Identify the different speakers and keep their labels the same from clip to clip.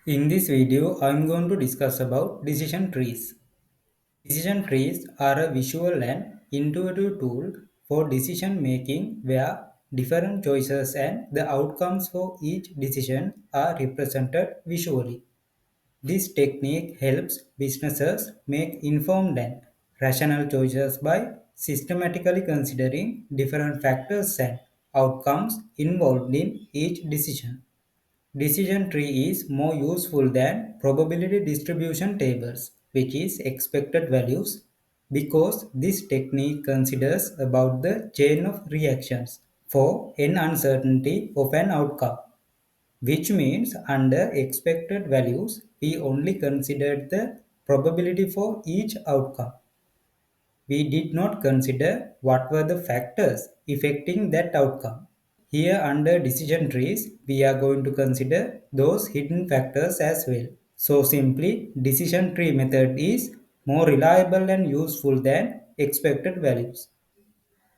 Speaker 1: In this video, I am going to discuss about decision trees. Decision trees are a visual and intuitive tool for decision making where different choices and the outcomes for each decision are represented visually. This technique helps businesses make informed and rational choices by systematically considering different factors and outcomes involved in each decision. Decision tree is more useful than probability distribution tables, which is expected values, because this technique considers about the chain of reactions for n uncertainty of an outcome, which means under expected values we only considered the probability for each outcome. We did not consider what were the factors affecting that outcome. Here under decision trees, we are going to consider those hidden factors as well. So simply, decision tree method is more reliable and useful than expected values.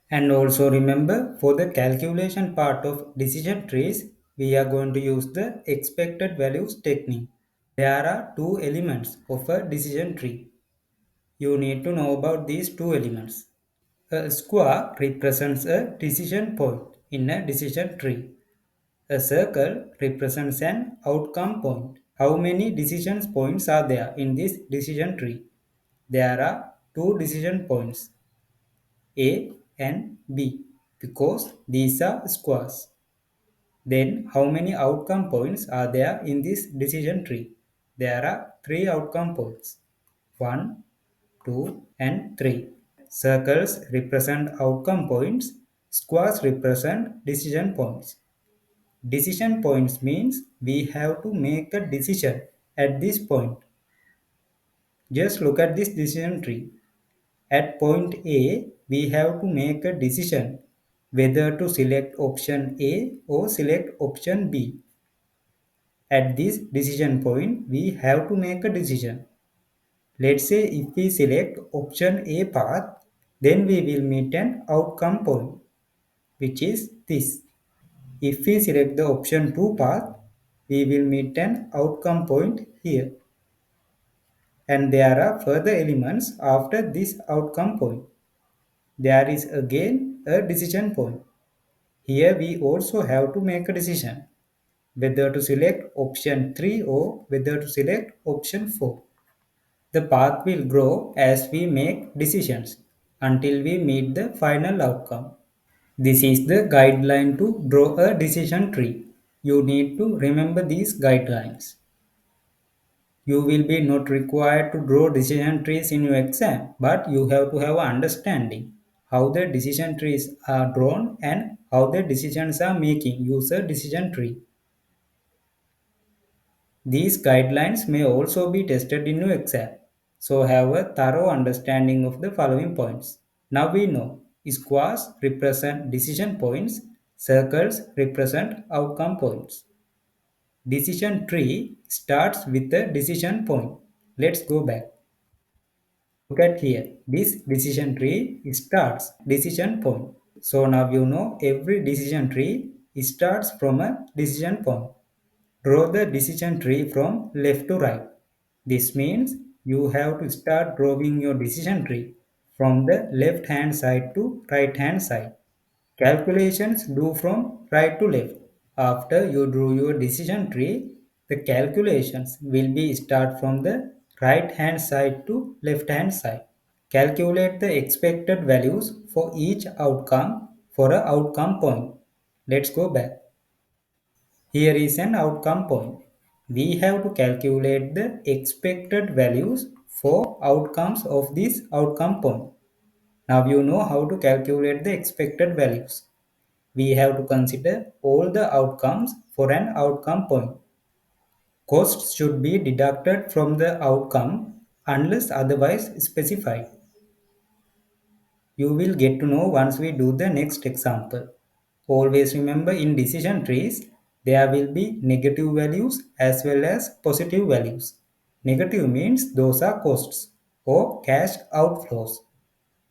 Speaker 1: And also remember, for the calculation part of decision trees, we are going to use the expected values technique. There are two elements of a decision tree. You need to know about these two elements. A square represents a decision point in a decision tree. A circle represents an outcome point. How many decision points are there in this decision tree? There are two decision points, A and B, because these are squares. Then how many outcome points are there in this decision tree? There are three outcome points, 1, 2 and 3. Circles represent outcome points, squares represent decision points. Decision points means we have to make a decision at this point. Just look at this decision tree. At point A, we have to make a decision whether to select option A or select option B. At this decision point, we have to make a decision. Let's say if we select option A path, then we will meet an outcome point, which is this. If we select the option 2 path, we will meet an outcome point here. And there are further elements after this outcome point. There is again a decision point. Here we also have to make a decision whether to select option 3 or whether to select option 4. The path will grow as we make decisions until we meet the final outcome. This is the guideline to draw a decision tree. You need to remember these guidelines. You will be not required to draw decision trees in your exam, but you have to have understanding how the decision trees are drawn and how the decisions are making use a decision tree. These guidelines may also be tested in your exam, so have a thorough understanding of the following points. Now we know squares represent decision points, circles represent outcome points. Decision tree starts with a decision point. Let's go back. Look at here. This decision tree starts decision point. So now you know every decision tree starts from a decision point. Draw the decision tree from left to right. This means you have to start drawing your decision tree from the left hand side to right hand side. Calculations do from right to left. After you drew your decision tree, the calculations will be start from the right hand side to left hand side. Calculate the expected values for each outcome for a outcome point. Let's go back. Here is an outcome point. We have to calculate the expected values for outcomes of this outcome point. Now you know how to calculate the expected values. We have to consider all the outcomes for an outcome point. Costs should be deducted from the outcome unless otherwise specified. You will get to know once we do the next example. Always remember in decision trees, there will be negative values as well as positive values. Negative means those are costs or cash outflows.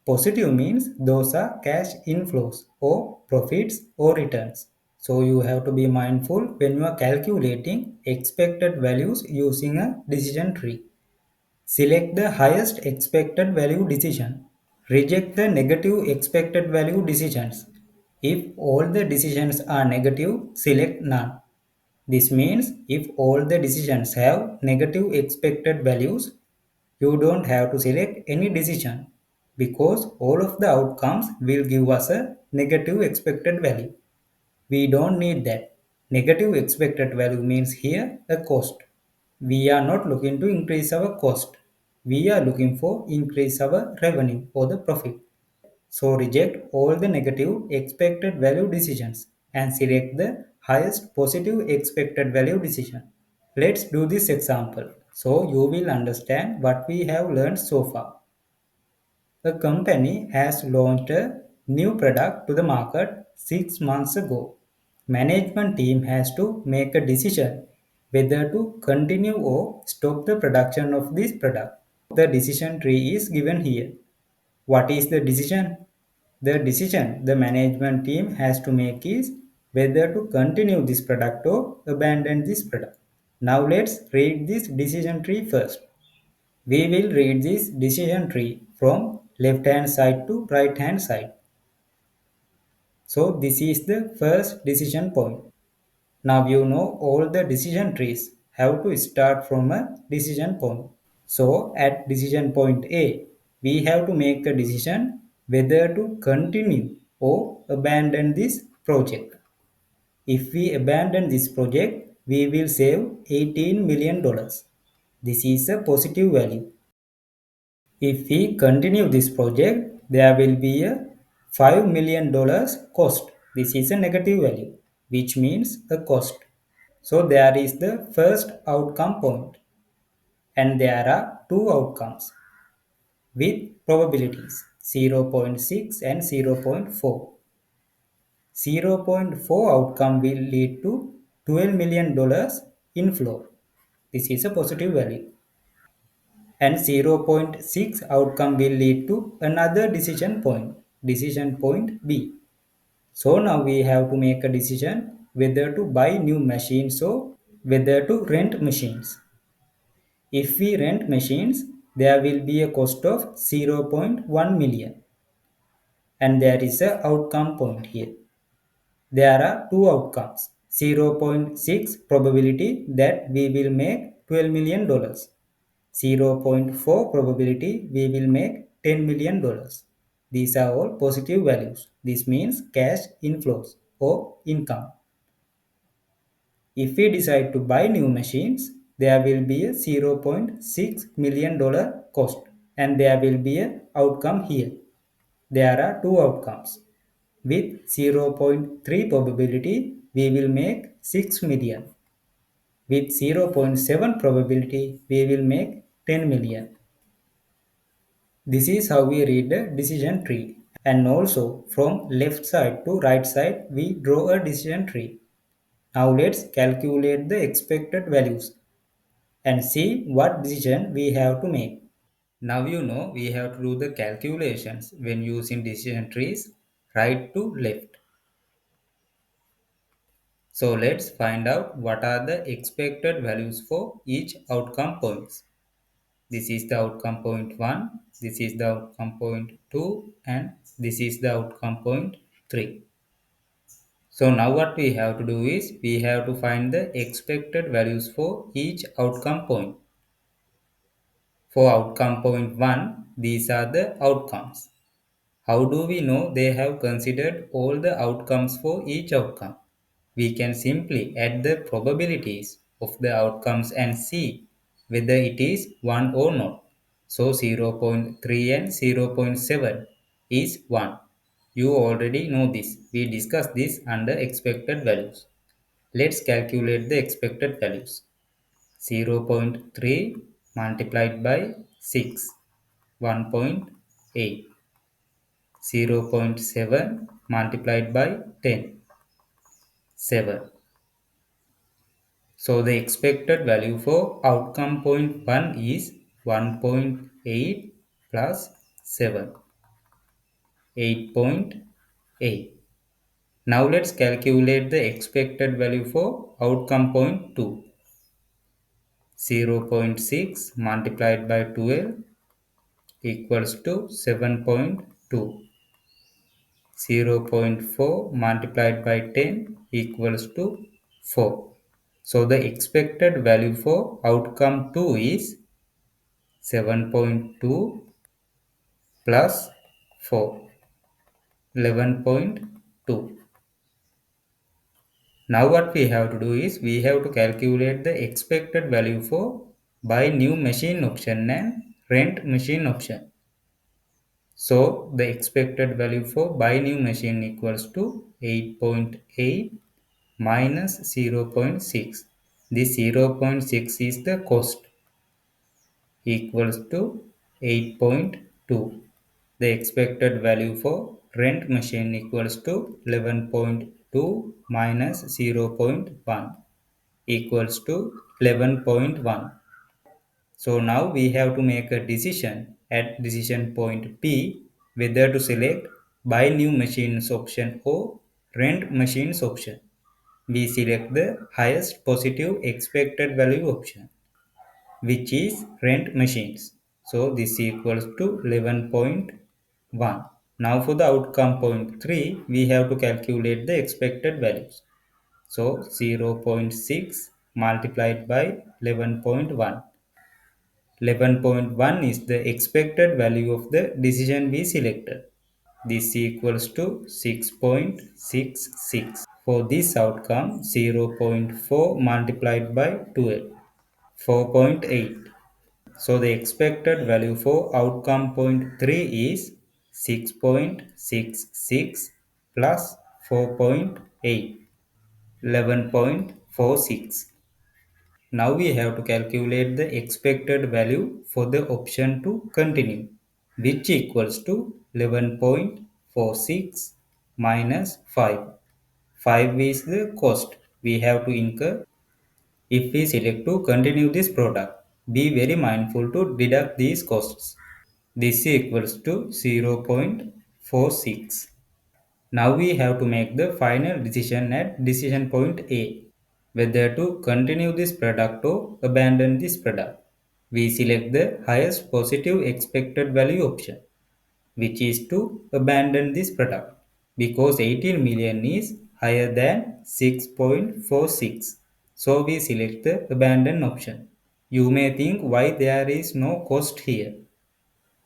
Speaker 1: Positive means those are cash inflows or profits or returns. So you have to be mindful when you are calculating expected values using a decision tree. Select the highest expected value decision. Reject the negative expected value decisions. If all the decisions are negative, select none. This means if all the decisions have negative expected values, you don't have to select any decision because all of the outcomes will give us a negative expected value. We don't need that. Negative expected value means here a cost. We are not looking to increase our cost. We are looking for increase our revenue or the profit. So reject all the negative expected value decisions and select the highest positive expected value decision. Let's do this example so you will understand what we have learned so far. A company has launched a new product to the market 6 months ago. Management team has to make a decision whether to continue or stop the production of this product. The decision tree is given here. What is the decision? The decision the management team has to make is whether to continue this product or abandon this product. Now let's read this decision tree first. We will read this decision tree from left hand side to right hand side. So this is the first decision point. Now you know all the decision trees have to start from a decision point. So at decision point A, we have to make a decision whether to continue or abandon this project. If we abandon this project, we will save $18 million. This is a positive value. If we continue this project, there will be a $5 million cost. This is a negative value, which means a cost. So there is the first outcome point, and there are two outcomes with probabilities 0. 0.6 and 0. 0.4. 0. 0.4 outcome will lead to $12 million inflow. This is a positive value. And 0. 0.6 outcome will lead to another decision point B. So now we have to make a decision whether to buy new machines or whether to rent machines. If we rent machines, there will be a cost of 0.1 million, and there is a outcome point here. There are two outcomes. 0.6 probability that we will make $12 million. 0.4 probability we will make $10 million. These are all positive values. This means cash inflows or income. If we decide to buy new machines, there will be a $0.6 million cost, and there will be an outcome here. There are two outcomes. With 0.3 probability, we will make 6 million. With 0.7 probability, we will make 10 million. This is how we read the decision tree. And also from left side to right side, we draw a decision tree. Now let's calculate the expected values and see what decision we have to make. Now you know we have to do the calculations when using decision trees right to left. So let's find out what are the expected values for each outcome points. This is the outcome point 1, this is the outcome point 2, and this is the outcome point 3. So now what we have to do is we have to find the expected values for each outcome point. For outcome point 1, these are the outcomes. How do we know they have considered all the outcomes for each outcome? We can simply add the probabilities of the outcomes and see whether it is 1 or not. So 0.3 and 0.7 is 1. You already know this. We discussed this under expected values. Let's calculate the expected values. 0.3 multiplied by 6, 1.8. 0.7 multiplied by 10, 7. So the expected value for outcome point 1 is 1.8 plus 7, 8.8. Now let's calculate the expected value for outcome point 2. 0.6 multiplied by 12 equals to 7.2. 0.4 multiplied by 10 equals to 4. So the expected value for outcome 2 is 7.2 plus 4, 11.2. Now what we have to do is we have to calculate the expected value for buy new machine option and rent machine option. So the expected value for buy new machine equals to 8.8 minus 0.6. This 0.6 is the cost equals to 8.2. The expected value for rent machine equals to 11.2 minus 0.1 equals to 11.1. So now we have to make a decision at decision point P whether to select buy new machines option or rent machines option. We select the highest positive expected value option, which is rent machines. So this equals to 11.1. Now for the outcome point 3, we have to calculate the expected values. So 0.6 multiplied by 11.1. 11.1 is the expected value of the decision we selected. This equals to 6.66. For this outcome, 0.4 multiplied by 12, 4.8. So the expected value for outcome point 3 is 6.66 plus 4.8, 11.46. Now we have to calculate the expected value for the option to continue, which equals to 11.46 minus 5. 5 is the cost we have to incur if we select to continue this product. Be very mindful to deduct these costs. This equals to 0.46. Now we have to make the final decision at decision point A, whether to continue this product or abandon this product. We select the highest positive expected value option, which is to abandon this product because 18 million is higher than 6.46. So we select the abandon option. You may think why there is no cost here.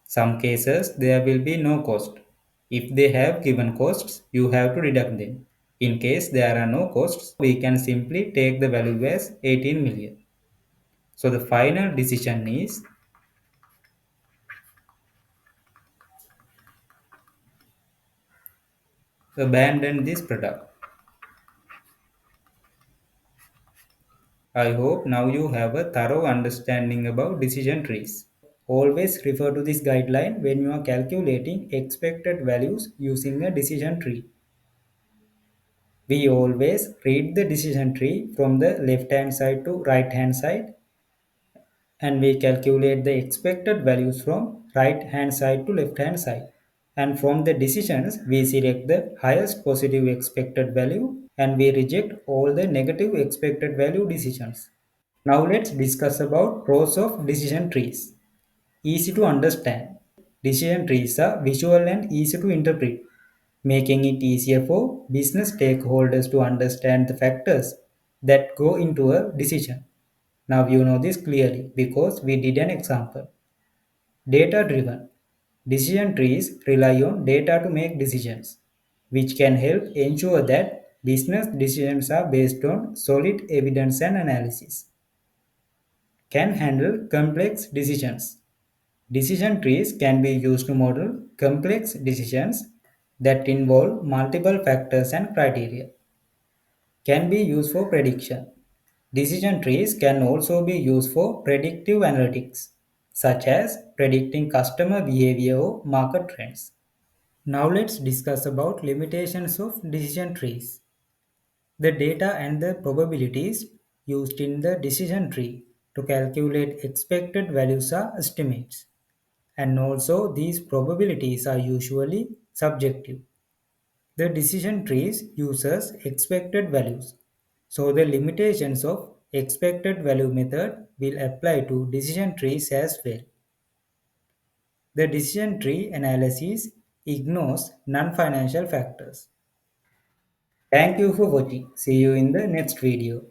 Speaker 1: Some cases there will be no cost. If they have given costs, you have to deduct them. In case there are no costs, we can simply take the value as 18 million. So the final decision is abandon this product. I hope now you have a thorough understanding about decision trees. Always refer to this guideline when you are calculating expected values using a decision tree. We always read the decision tree from the left hand side to right hand side, and we calculate the expected values from right hand side to left hand side. And from the decisions, we select the highest positive expected value and we reject all the negative expected value decisions. Now let's discuss about pros of decision trees. Easy to understand. Decision trees are visual and easy to interpret, making it easier for business stakeholders to understand the factors that go into a decision. Now you know this clearly because we did an example. Data driven. Decision trees rely on data to make decisions, which can help ensure that business decisions are based on solid evidence and analysis. Can handle complex decisions. Decision trees can be used to model complex decisions that involve multiple factors and criteria. Can be used for prediction. Decision trees can also be used for predictive analytics, such as predicting customer behavior or market trends. Now let's discuss about limitations of decision trees. The data and the probabilities used in the decision tree to calculate expected values are estimates. And also these probabilities are usually subjective. The decision trees uses expected values. So the limitations of expected value method will apply to decision trees as well. The decision tree analysis ignores non-financial factors. Thank you for watching. See you in the next video.